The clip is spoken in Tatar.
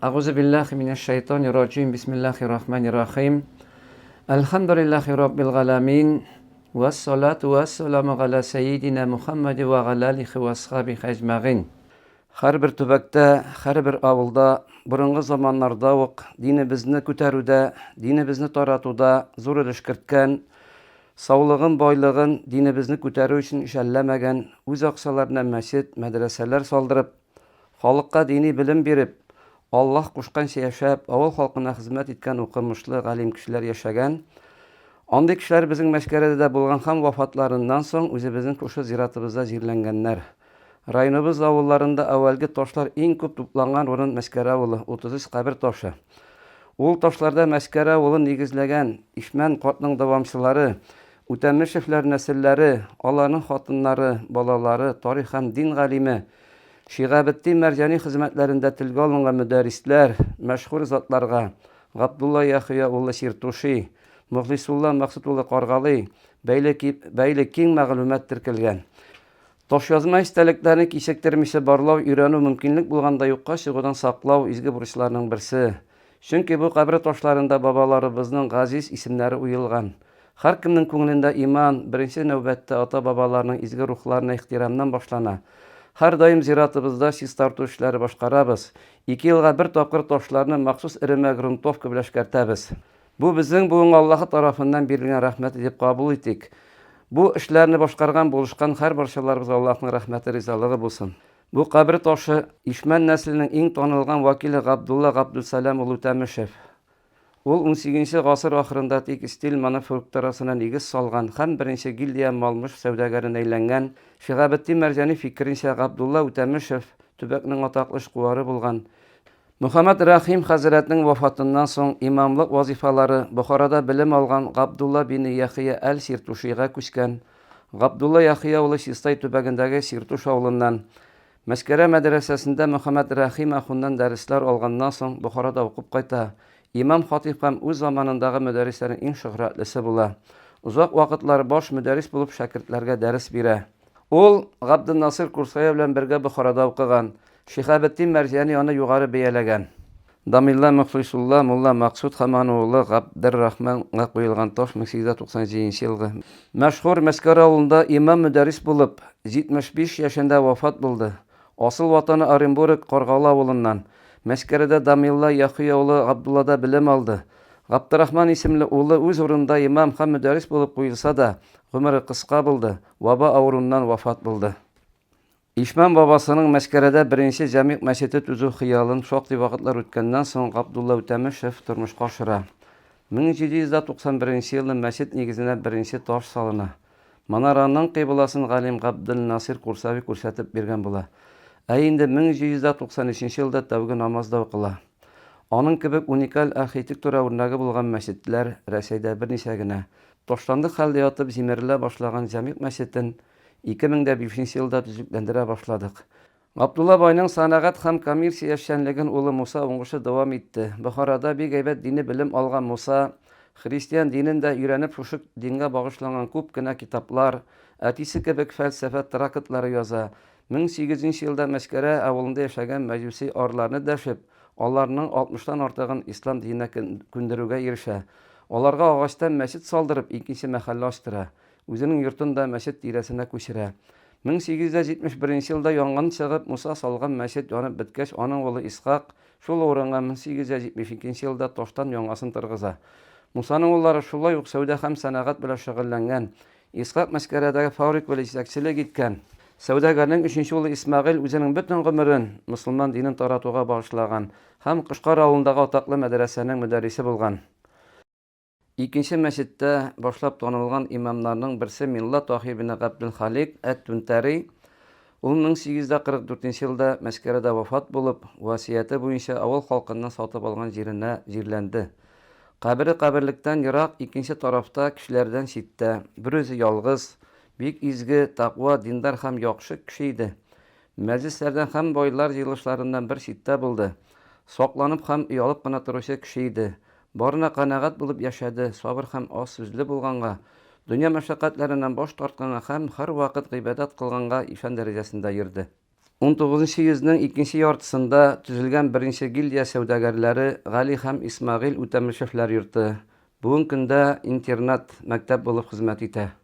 أعوذ بالله من الشيطان الرجيم بسم الله الرحمن الرحيم الحمد لله رب العالمين والصلاة والسلام على سيدنا محمد وعلى آله وأصحابه أجمعين. Har bir tubakda, har bir avulda, burungi zamonlarda uq dinimizni ko'taruvda, dinimizni taratuvda zo'r ulush kiritgan, sog'lig'in, boylig'in dinimizni ko'taruv uchun ishallamagan o'z oqsolarni masjid, madrasalar soldirib, xalqqa diniy bilim berib, Allah qo'shqancha yashab, avul xalqына xizmat etgan o'qimishli alim kishilar yashagan. Андый kishilar bizning mashkaradada bo'lgan ham vafotlaridan so'ng o'zimizning o'sha ziyoratimizda jirlanganlar. Rayonimiz avullarında avvalgi toshlar eng ko'p to'plangan o'rin Maskara avuli 33 qabr toshi. Ул toshlarda Maskara avuli negizlagan Ishman qotning davomchilari, O'tamishevlar nasllari, ularning xotinlari, bolalari, tarix ham din g'alimi, Shigabiddin Marjani xizmatlarida tilga olingan mudarrislar, mashhur zotlarga Abdulla Yahya ulla Shirtushi, Muxlisulla Maqsudulla Qarg'ali bayli keng ma'lumot tirkilgan. Toshyozma istəliklərini kişəkdirmişə barlav, öyrənib mümkünlük bulğanda yoxqa шығудан saqlav izgi burçlarının birisi. Çünki bu qabr toşlarında babalarımızın qaziz isimləri uyulğan. Har kimnin көңілінде iman, birinci növbətdə ata-babalarının izgi ruhlarına ixtiramdan başlana. Har daim ziyaratımızda siz tartı işləri başqarabız. 2 yılğa bir tapqır toşlarını məxsus irime gruntovka bilə şkərtəbiz. Bu bizim bugun Allah'ı tarafından berilən rəhmət edib qabul etdik. Bu işlerini başqargan buluşkan her barşalarımıza Allah'ın rahmeti rizalığı bulsun. Bu qabr taşı İşmen neslinin en tanılgan vakili Abdulla Abdülsalam ulu Təmişev. Ol 18. asır ahırında tekstil manufakturasına negiz salgan, hem birinci gildiye malmış sevdagarin eylengen, Shigabiddin Marjani fikrince Abdulla Təmişev tübekinin ataklı şkuarı bulgan. Muhammed Rahim Hazretinin vafatından soň imamlık vazifaları Bukharada bilim algan Abdullah bin Yahya el-Shirtushiga köçken. Abdullah Yahya ulu Sistay tübegindagi Shirtush avlundan Maskara medresesinde Muhammed Rahim ahundan dersler algandan soň Bukharada okup qayta. İmam Hatib ham öz zamanındagi müderrislerin en şöhratlisi bula. Uzak vakitlar boş müderris bulup şagirdlerge ders bire. Ol Abdülnasir Kursaya bilen birge Bukharada okugan. Shigabiddin Marjani onu yuqarı beyələgan. Damilla Muxlisullah Mulla Maqsud Xamanoğlu Abdurrahman'a qoyulgan toş 1897 yılғы. Məşhur Maskara avulunda imam müderris bulup 75 yaşında vafat buldu. Asıl vatanı Orenburg Qarğalı avulundan. Maskarada Damilla Yahya oğlu Abdullah'da bilim aldı. Abdurrahman isimli oğlu öz orunda imam ham müderris bulup qoyulsa da ömrü kıska buldu. Vaba avurundan vafat buldu. İşman babasının Maskarada birinci cəmiq məscidi tüzü xiyalın çoxlu vaqtlar ötkəndən soň Abdulla Təmişev turmuşqa aşıra. 1791 yılın məscid negizine birinci taş salına. Manaranın qiblasını Galim Abdülnasir Kursavi ko'rsatib bergan bula. Endi 1793 yılda tavgi namazda o'qila. Onun kibik unikal arxitektura o'rnagi bo'lgan məscidlər Rəsəydə bir neçəginə. Toşlandıq halda yatıb zimirile başlagan cəmiq məscidin 2005 yılda düzüklendire başladık. Abdullah Bay'ın sanagat ham kommersiya şenligin oğlu Musa oңғышы devam etti. Bukharada bir gaybet dini bilim algan Musa, Hristiyan dininde öğrenip şuşuk dinge bağışlanan köpkene kitaplar, atisi kebek felsefe trakatları yaza. 1800 yılda Maskara avulunda yaşagan mecusi arlarını deşip, onlarının 60'tan artığın İslam dinine kündürüge erişe. Onlarga ağaçtan mescid saldırıp ikinci mahalle açtıra. Өзінің yurtunda мәчет тирәсенә күчерә. 1871 yılda янгын чыгып, Musa салган мәчет янып биткәч, аның улы Исхак шул урынга 1872 yılda таштан яңасын тыргыза. Мусаның уллары шулай ук сәүдә һәм сәнәгать белән шөгыльләнгән. Исхак Маскарадагы фабрик белән җитәкчелек иткән. Сәүдәгәрнең 3нче улы Исмагыйль үзенең бөтен гомерен мөселман динен таратуга багышлаган һәм Кышкар авылындагы атаклы мәдрәсәнең müдәррисе булган. İkinci məsciddə başlap tanılgan imamlarının birisi Millat Tahir bin Abdülhalik Ət-Tüntəri. Ул 1844 yılda Maskarada vafat bulup, vasiyeti boyunca avul halkından satıp algan yerine jirlendi. Qabri qabirlikten yırak ikinci tarafta kişilerden şitte. Bir özü yalğız, büyük izgi, taqva, dindar ham yaxşı kişi idi. Meclislerden ham boylar yığılışlarından bir şitte buldu. Saklanıp ham uyalıp gana turuşu kişi idi. Barına qanagat bulup yaşadı, sabır ham az sözlü bulğanğa, dünya məşaqqatlarindən boş tartqanğa ham har vaqt ibadat qılğanğa işan derecesinde yirdi. 19 yüzyılın ikinci yartısında tüzülgen birinci gildiya sevdagarları Gali ham İsmail Utemirshevlar yurti. Bugun kunda internat maktab bo'lib xizmat etadi.